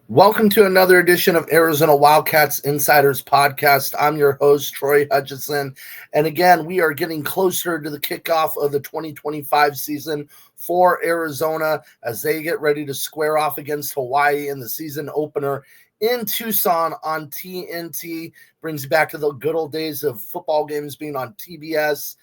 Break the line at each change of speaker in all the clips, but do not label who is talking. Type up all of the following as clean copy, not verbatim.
Welcome to another edition of Arizona Wildcats Insiders Podcast. I'm your host, Troy Hutchison. And again, we are getting closer to the kickoff of the 2025 season for Arizona as they get ready to square off against Hawaii in the season opener in Tucson on TNT. Brings you back to the good old days of football games being on TBS,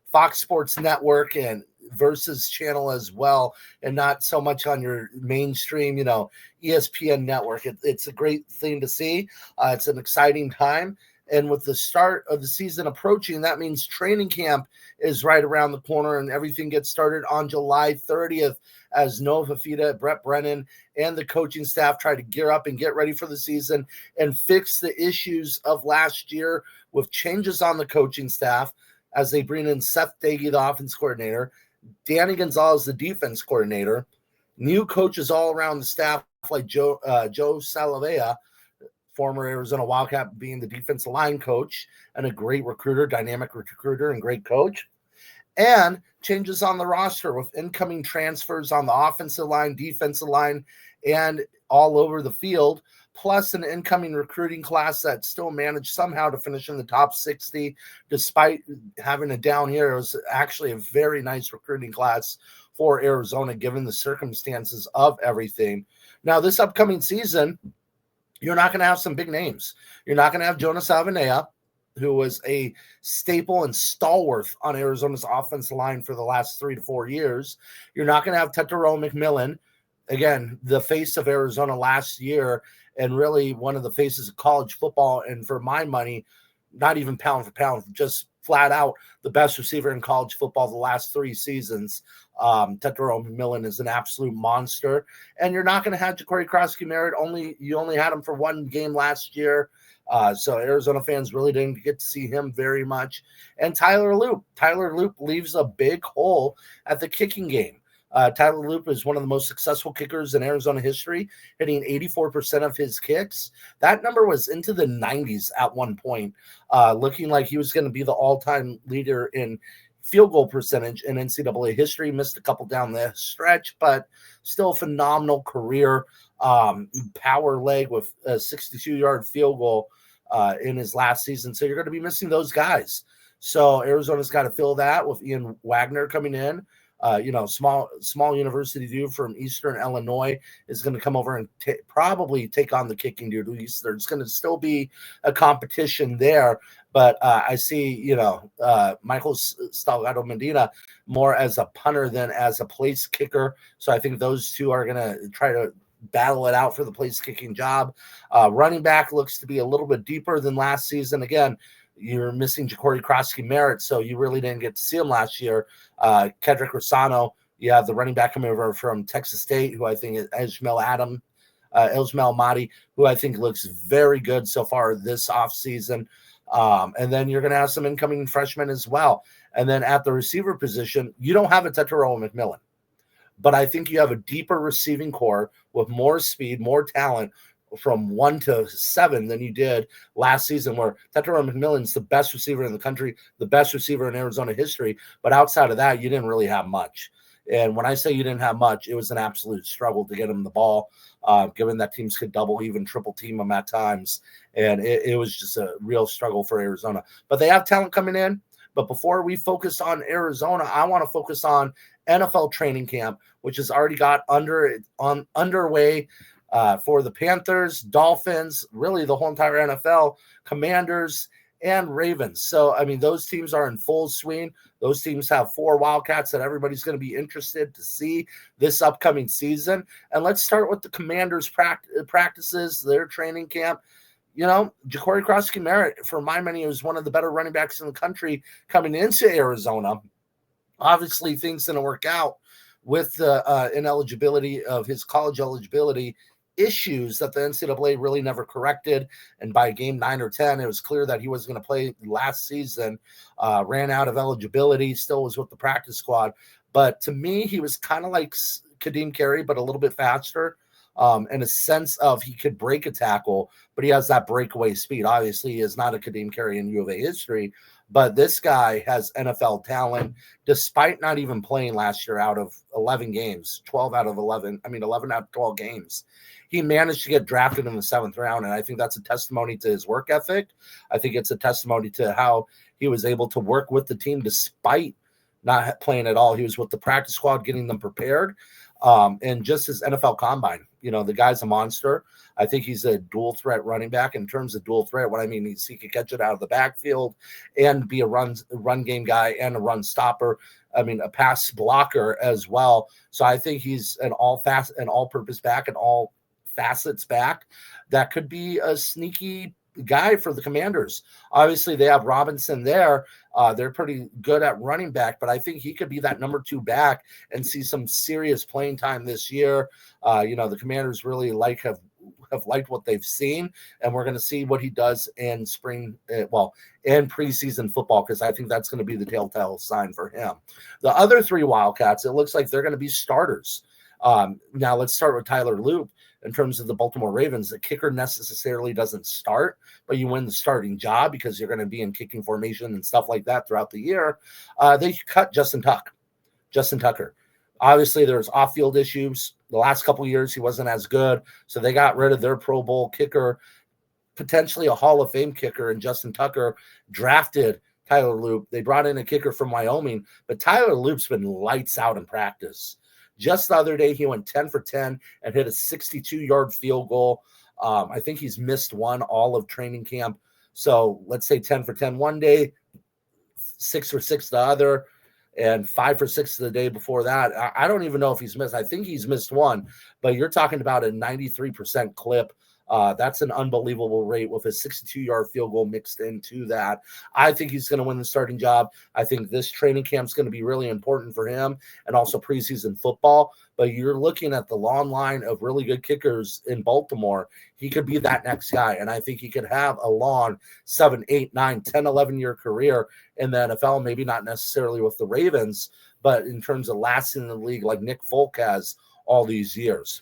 Fox Sports Network and Versus channel as well, and not so much on your mainstream, ESPN network. It's a great thing to see. It's an exciting time. And with the start of the season approaching, that means training camp is right around the corner, and everything gets started on July 30th as Noah Fafita, Brett Brennan, and the coaching staff try to gear up and get ready for the season and fix the issues of last year with changes on the coaching staff as they bring in Seth Dagey, the offense coordinator, Danny Gonzalez, the defense coordinator, new coaches all around the staff like Joe Salavea, former Arizona Wildcat, being the defensive line coach and a great recruiter, dynamic recruiter and great coach, and changes on the roster with incoming transfers on the offensive line, defensive line, and all over the field, plus an incoming recruiting class that still managed somehow to finish in the top 60 despite having a down year. It was actually a very nice recruiting class for Arizona given the circumstances of everything. Now, this upcoming season, you're not going to have some big names. You're not going to have Jonas Avenea, who was a staple and stalwart on Arizona's offensive line for the last 3 to 4 years. You're not going to have Tetero McMillan, again, the face of Arizona last year and really one of the faces of college football. And for my money, not even pound for pound, just flat out the best receiver in college football the last 3 seasons. Tetero McMillan is an absolute monster. And you're not going to have Ja'Cory Krosky-Merritt. You only had him for 1 game last year. So Arizona fans really didn't get to see him very much. And Tyler Loop leaves a big hole at the kicking game. Tyler Loop is one of the most successful kickers in Arizona history, hitting 84% of his kicks. That number was into the 90s at one point, looking like he was going to be the all-time leader in field goal percentage in NCAA history. Missed a couple down the stretch, but still a phenomenal career. Power leg with a 62-yard field goal in his last season. So you're going to be missing those guys. So Arizona's got to fill that with Ian Wagner coming in. Small university dude from Eastern Illinois is going to come over and probably take on the kicking duties. There's going to still be a competition there, but I see, Michael Stalgado Medina more as a punter than as a place kicker. So I think those two are going to try to battle it out for the place kicking job. Running back looks to be a little bit deeper than last season. Again, you're missing Ja'Cory Krosky-Merritt, so you really didn't get to see him last year. Kedrick Rossano, you have the running back coming over from Texas State, who I think is Elshmel Mahdi, who I think looks very good so far this offseason. And then you're going to have some incoming freshmen as well. And then at the receiver position, you don't have a Tetero McMillan, but I think you have a deeper receiving core with more speed, more talent, from 1 to 7 than you did last season, where Tetero McMillan's the best receiver in the country, the best receiver in Arizona history. But outside of that, you didn't really have much. And when I say you didn't have much, it was an absolute struggle to get him the ball, given that teams could double, even triple team him at times. And it was just a real struggle for Arizona. But they have talent coming in. But before we focus on Arizona, I want to focus on NFL training camp, which has already got underway. For the Panthers, Dolphins, really the whole entire NFL, Commanders, and Ravens. So, I mean, those teams are in full swing. Those teams have 4 Wildcats that everybody's going to be interested to see this upcoming season. And let's start with the Commanders' practices, their training camp. Ja'Cory Krosky-Merritt, for my money, was one of the better running backs in the country coming into Arizona. Obviously, things didn't work out with the ineligibility of his college eligibility issues that the NCAA really never corrected. And by game 9 or 10, it was clear that he wasn't going to play last season, ran out of eligibility, still was with the practice squad. But to me, he was kind of like Kadeem Carey, but a little bit faster, in a sense of he could break a tackle, but he has that breakaway speed. Obviously, he is not a Kadeem Carey in U of A history, But this guy has NFL talent, despite not even playing last year out of 11 games, 11 out of 12 games. He managed to get drafted in the 7th round, and I think that's a testimony to his work ethic. I think it's a testimony to how he was able to work with the team despite not playing at all. He was with the practice squad getting them prepared. And just his NFL combine, the guy's a monster. I think he's a dual threat running back. In terms of dual threat, what I mean is he could catch it out of the backfield and be a run game guy and a run stopper. I mean, a pass blocker as well. So I think he's an all-purpose back and all facets back that could be a sneaky guy for the Commanders. Obviously, they have Robinson there. They're pretty good at running back, but I think he could be that number 2 back and see some serious playing time this year. The Commanders really have liked what they've seen, and we're going to see what he does in in preseason football, because I think that's going to be the telltale sign for him. The other 3 Wildcats, it looks like they're going to be starters. Now let's start with Tyler Loop. In terms of the Baltimore Ravens, the kicker necessarily doesn't start, but you win the starting job because you're going to be in kicking formation and stuff like that throughout the year. They cut Justin Tucker. Obviously, there's off-field issues. The last couple of years, he wasn't as good, so they got rid of their Pro Bowl kicker, potentially a Hall of Fame kicker, and Justin Tucker drafted Tyler Loop. They brought in a kicker from Wyoming, but Tyler Loop's been lights out in practice. Just the other day, he went 10 for 10 and hit a 62-yard field goal. I think he's missed one all of training camp. So let's say 10 for 10 one day, 6 for 6 the other, and 5 for 6 the day before that. I don't even know if he's missed. I think he's missed one, but you're talking about a 93% clip. That's an unbelievable rate with a 62-yard field goal mixed into that. I think he's going to win the starting job. I think this training camp is going to be really important for him and also preseason football. But you're looking at the long line of really good kickers in Baltimore. He could be that next guy, and I think he could have a long 7, 8, 9, 10, 11-year career in the NFL, maybe not necessarily with the Ravens, but in terms of lasting in the league like Nick Folk has all these years.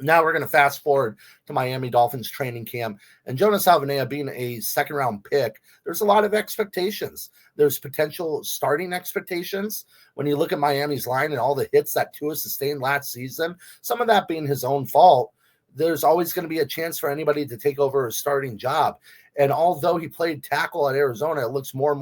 Now we're going to fast forward to Miami Dolphins training camp, and Jonas Salvanea being a 2nd-round pick, there's a lot of expectations. There's potential starting expectations. When you look at Miami's line and all the hits that Tua sustained last season, some of that being his own fault, there's always going to be a chance for anybody to take over a starting job. And although he played tackle at Arizona, it looks more and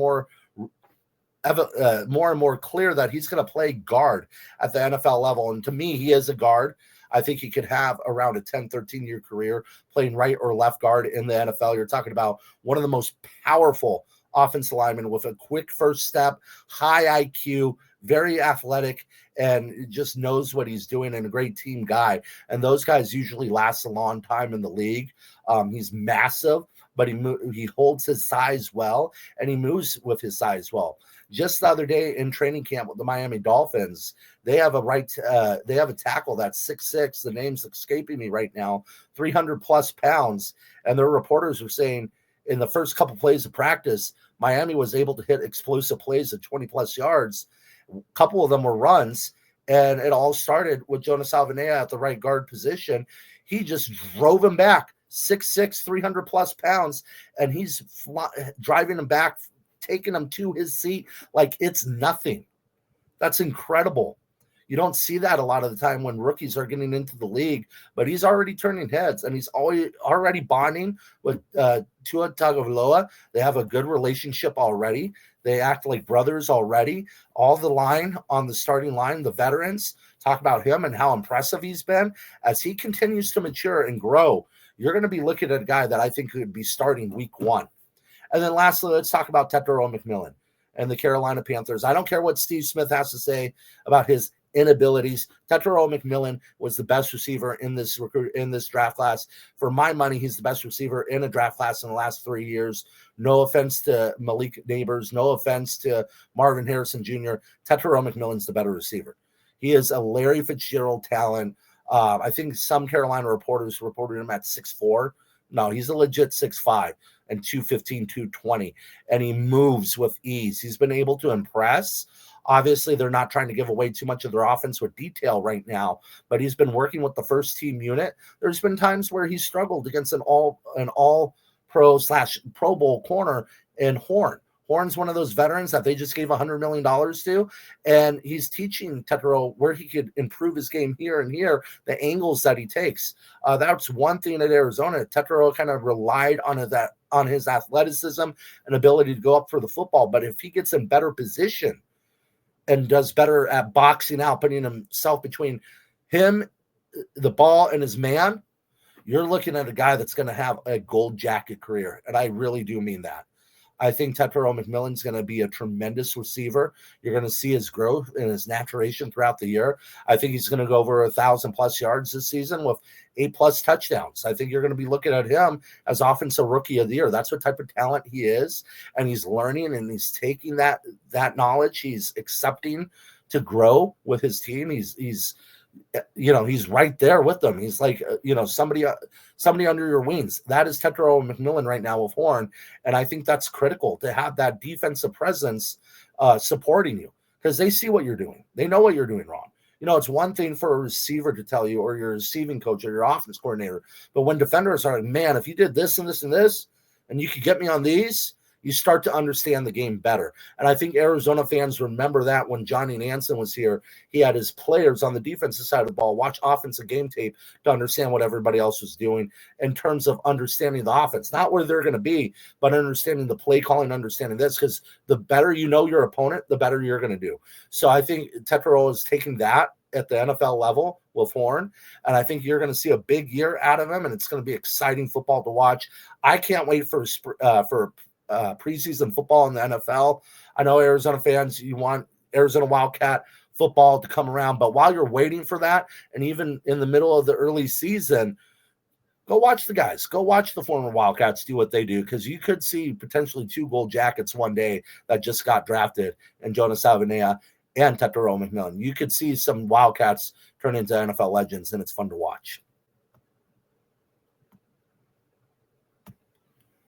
more clear that he's going to play guard at the NFL level. And to me, he is a guard. I think he could have around a 10, 13-year career playing right or left guard in the NFL. You're talking about one of the most powerful offensive linemen with a quick first step, high IQ, very athletic, and just knows what he's doing, and a great team guy. And those guys usually last a long time in the league. He's massive, but he holds his size well, and he moves with his size well. Just the other day in training camp with the Miami Dolphins, they have a tackle that's 6'6". The name's escaping me right now, 300+ pounds. And their reporters are saying in the first couple plays of practice, Miami was able to hit explosive plays at 20+ yards. A couple of them were runs, and it all started with Jonas Salvanea at the right guard position. He just drove him back, 6'6", 300+ pounds, and he's driving him back, taking him to his seat like it's nothing. That's incredible. You don't see that a lot of the time when rookies are getting into the league, but he's already turning heads, and he's already bonding with Tua Tagovailoa. They have a good relationship already. They act like brothers already. All the line on the starting line, the veterans, talk about him and how impressive he's been. As he continues to mature and grow, you're going to be looking at a guy that I think could be starting week 1. And then lastly, let's talk about Tetairoa McMillan and the Carolina Panthers. I don't care what Steve Smith has to say about his inabilities. Tetairoa McMillan was the best receiver in this draft class. For my money, he's the best receiver in a draft class in the last 3 years. No offense to Malik Neighbors. No offense to Marvin Harrison Jr. Tetairoa McMillan's the better receiver. He is a Larry Fitzgerald talent. I think some Carolina reporters reported him at 6'4". No, he's a legit 6'5". And 215, 220, and he moves with ease. He's been able to impress. Obviously, they're not trying to give away too much of their offense with detail right now, but he's been working with the first team unit. There's been times where he struggled against an all pro / Pro Bowl corner in Horn. Horn's one of those veterans that they just gave $100 million to, and he's teaching Tetero where he could improve his game here and here, the angles that he takes. That's one thing at Arizona. Tetero kind of relied on his athleticism and ability to go up for the football, but if he gets in better position and does better at boxing out, putting himself between him, the ball, and his man, you're looking at a guy that's going to have a gold jacket career, and I really do mean that. I think Tetero McMillan's going to be a tremendous receiver. You're going to see his growth and his maturation throughout the year. I think he's going to go over 1,000+ yards this season with 8+ touchdowns. I think you're going to be looking at him as offensive rookie of the year. That's what type of talent he is, and he's learning and he's taking that knowledge. He's accepting to grow with his team. He's right there with them. He's like, somebody under your wings. That is Tetero McMillan right now with Horn. And I think that's critical to have that defensive presence supporting you, because they see what you're doing. They know what you're doing wrong. It's one thing for a receiver to tell you, or your receiving coach or your offense coordinator. But when defenders are like, man, if you did this and this and this, and you could get me on these, you start to understand the game better. And I think Arizona fans remember that when Johnny Nansen was here, he had his players on the defensive side of the ball watch offensive game tape to understand what everybody else was doing in terms of understanding the offense, not where they're going to be, but understanding the play calling, understanding this, because the better you know your opponent, the better you're going to do. So I think Tetero is taking that at the NFL level with Horn, and I think you're going to see a big year out of him, and it's going to be exciting football to watch. I can't wait for preseason football in the NFL. I know Arizona fans, you want Arizona Wildcat football to come around, but while you're waiting for that, and even in the middle of the early season, go watch the guys. Go watch the former Wildcats do what they do, because you could see potentially 2 gold jackets one day that just got drafted, and Jonas Salvanea and Tetero McMillan. You could see some Wildcats turn into NFL legends, and it's fun to watch.